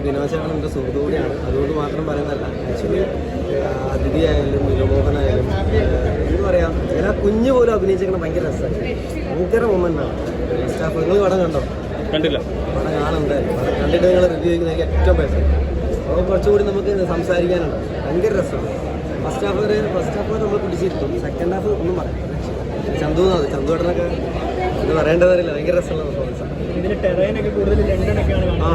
ബിനോച്ചേട്ടൻ എൻ്റെ സുഹൃത്തു കൂടിയാണ്, അതുകൊണ്ട് മാത്രം പറയുന്നതല്ല. ആക്ച്വലി അതിഥി ആയാലും നിലമോഹനായാലും എന്താ പറയുക, എല്ലാ കുഞ്ഞു പോലും അഭിനയിച്ചേക്കണം ഭയങ്കര രസമാണ്, ഭയങ്കര മൊമെൻ്റാണ്. ഫസ്റ്റ് ഹാഫ് നിങ്ങൾ പടം കണ്ടോ? കണ്ടില്ല. പടം കാണുന്നുണ്ടായിരുന്നു. പടം കണ്ടിട്ട് നിങ്ങൾ റിവ്യൂ ചെയ്യുന്നതൊക്കെ ഏറ്റവും ബെറ്റർ. അപ്പോൾ കുറച്ചുകൂടി നമുക്ക് സംസാരിക്കാനുണ്ട്. ഭയങ്കര രസമാണ്. ഫസ്റ്റ് ഹാഫ് നമ്മൾ പിടിച്ചിരിക്കും. സെക്കൻഡ് ഹാഫ് ഒന്നും പറയാം. ചന്തുവേട്ടനൊക്കെ ഇത് പറയേണ്ടതറിയില്ല, ഭയങ്കര രസമുള്ള പെർഫോമൻസാണ്.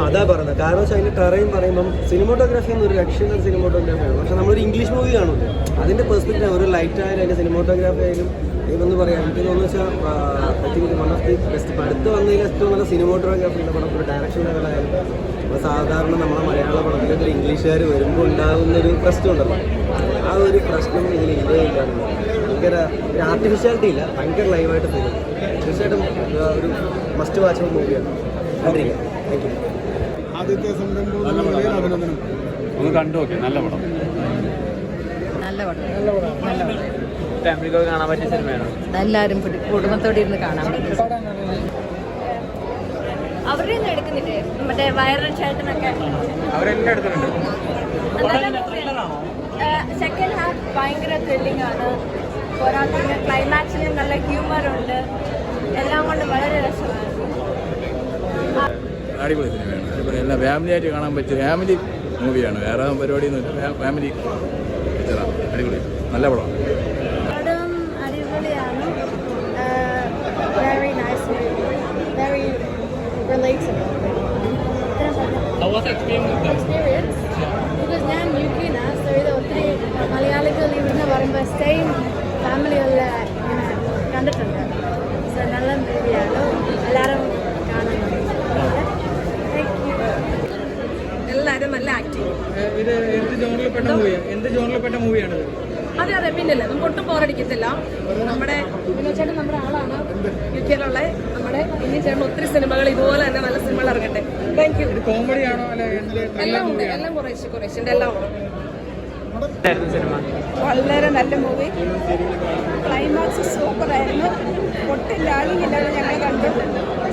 അതാ പറയുന്നത്. കാരണം വെച്ചാൽ അതിൻ്റെ ടെറൈൻ പറയുമ്പം സിനിമോട്ടോഗ്രാഫി എന്നൊരു രക്ഷയില്ല സിനിമോട്ടോഗ്രാഫിയാണ്. പക്ഷെ നമ്മളൊരു ഇംഗ്ലീഷ് മൂവി കാണുമല്ലോ, അതിൻ്റെ പെർസ്പെക്റ്റീവ് ഒരു ലൈറ്റ് ആയാലും അതിൻ്റെ സിനിമോട്ടോഗ്രാഫി ആയാലും ഇതെന്ന് പറയാം. എനിക്ക് തോന്നുന്നു വെച്ചാൽ I think one of the best. ഇപ്പം അടുത്ത് വന്നതിൽ ഏറ്റവും നല്ല സിനിമോട്ടോഗ്രാഫിയുടെ പടം, ഒരു ഡയറക്ഷൻ ലെവലായാലും. അപ്പോൾ സാധാരണ നമ്മളെ മലയാള പടത്തിലേക്ക് ഒരു ഇംഗ്ലീഷുകാർ വരുമ്പോൾ ഉണ്ടാകുന്നൊരു പ്രശ്നമുണ്ടല്ലോ, ആ ഒരു പ്രശ്നം ഇതിൽ ഇല്ലേ ഇല്ലാന്ന്. ഭയങ്കര ഒരു ആർട്ടിഫിഷ്യാലിറ്റി ഇല്ല, ഭയങ്കര ലൈവായിട്ട് ഫീൽ ചെയ്യും. തീർച്ചയായിട്ടും ഒരു മസ്റ്റ് വാച്ച് മൂവിയാണ്. കണ്ടിരിക്കാം. Thank you. ആദ്യത്തെ സംരംഭം ഒന്ന് കണ്ടു നോക്കി. നല്ല പടം, നല്ല പടം, ഫാമിലിക്കൊക്കെ കാണാൻ പറ്റിയ സിനിമയാണ്. എല്ലാവരും കുടുംബത്തോടെ ഇരുന്ന് കാണാൻ പറ്റും. അവരുടെ ഒന്നും എടുക്കുന്നില്ലേ, മറ്റേ വൈറൽ ചേട്ടനൊക്കെ അവരെല്ലാം എടുത്തിട്ടുണ്ട്. സെക്കൻഡ് ഹാഫ് ഭയങ്കര ത്രില്ലിംഗ് ആണ്. പോരാത്തിന് ക്ലൈമാക്സിന് നല്ല ഹ്യൂമറുണ്ട്. എല്ലാം കൊണ്ട് വളരെ രസമാണ്. അടിപൊളി സിനിമയാണ്. അടിപൊളി, എല്ലാം ഫാമിലി ആയിട്ട് കാണാൻ പറ്റിയ ഫാമിലി മൂവിയാണ്. വേറെ പരിപാടിയൊന്നുമില്ല, ഫാമിലി അടിപൊളി, നല്ല പടം. പടം അടിപൊളിയാണ്. Very nice movie, very relatable. Experience because ഞാൻ യുകെനാണ്. സോ ഇത് ഒത്തിരി മലയാളികൾ ഇവിടുന്ന് പറയുമ്പോൾ സെയിം ഫാമിലിയുള്ള ഇങ്ങനെ കണ്ടിട്ടുണ്ട്. സോ നല്ല മൂവിയാണ്, എല്ലാവരും കാണുന്നുണ്ട്. എല്ലാവരും നല്ല ആക്ടിങ്. ഇത് എന്ത് ജോണിൽപ്പെട്ട മൂവിയാണ്? അതെ അതെ, പിന്നില്ല, നമുക്ക് ഒട്ടും ബോറടിക്കത്തില്ല. നമ്മുടെ വിനോച്ചേട്ടൻ നമ്മുടെ ആളാണ്, യുകെയിലുള്ള. നമ്മുടെ ഇനി ചേട്ടൻ ഒത്തിരി സിനിമകൾ ഇതുപോലെ തന്നെ നല്ല സിനിമകൾ ഇറങ്ങട്ടെ. Thank you. കോമഡി ആണോ അല്ല എല്ലാം ഉണ്ട്, എല്ലാം കുറേശ്ശെ എല്ലാം ഉണ്ട്. സിനിമ വളരെ നല്ല മൂവി. ക്ലൈമാക്സ് സൂപ്പറായിരുന്നു. ഒട്ടും ലാഗിങ്ങില്ലാതെ ഞങ്ങൾ കണ്ടു.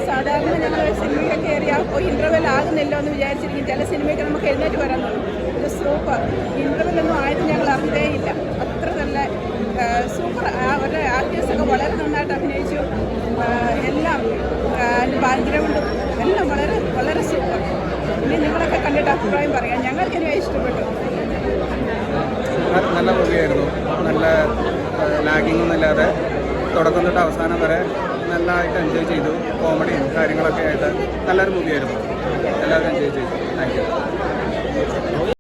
സാധാരണ ഞങ്ങൾ സിനിമയൊക്കെ കയറിയാൽ ഇൻ്റർവെൽ ആകുന്നില്ല എന്ന് വിചാരിച്ചിരിക്കും. ചില സിനിമയൊക്കെ നമുക്ക് എഴുന്നേറ്റ് വരാൻ തോന്നും. ഇത് സൂപ്പർ. ഇൻ്റർവെല്ലൊന്നും ആയത് ഞങ്ങൾ അറിഞ്ഞേയില്ല. അത്ര നല്ല സൂപ്പർ. അവരുടെ ആക്ടേഴ്സൊക്കെ വളരെ നന്നായിട്ട് അഭിനയിച്ചു. എല്ലാം ബാക്ക്ഗ്രൗണ്ടും എല്ലാം വളരെ വളരെ സൂപ്പർ. ഇനി നിങ്ങളൊക്കെ കണ്ടിട്ട് അഭിപ്രായം പറയാം. ഞങ്ങൾക്കിനി ഇഷ്ടപ്പെട്ടു. നല്ല മൂവിയായിരുന്നു. നല്ല ലാഗിങ് ഒന്നുമില്ലാതെ തുടക്കം തൊട്ട് അവസാനം വരെ നല്ലതായിട്ട് എൻജോയ് ചെയ്തു. കോമഡിയും കാര്യങ്ങളൊക്കെ ആയിട്ട് നല്ലൊരു മൂവിയായിരുന്നു. എല്ലാവരും എൻജോയ് ചെയ്തു. Thank you.